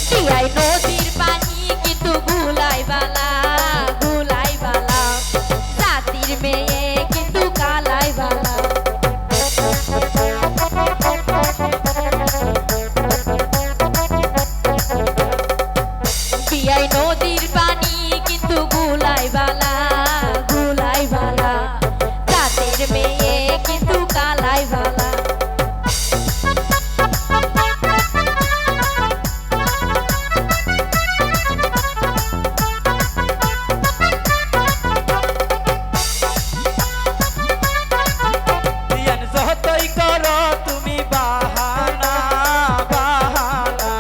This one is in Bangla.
পিয়াই নদীর পানি কিন্তু গুলাই বালা গুলাই বালা জাতির মেয়ে কিন্তু কালাই বালা পিয়াই নদীর পানি কিন্তু গুলাই বালা গুলাই বালা জাতির মেয়ে কিন্তু কালাই বালা যতই করো তুমি বাহানা বাহানা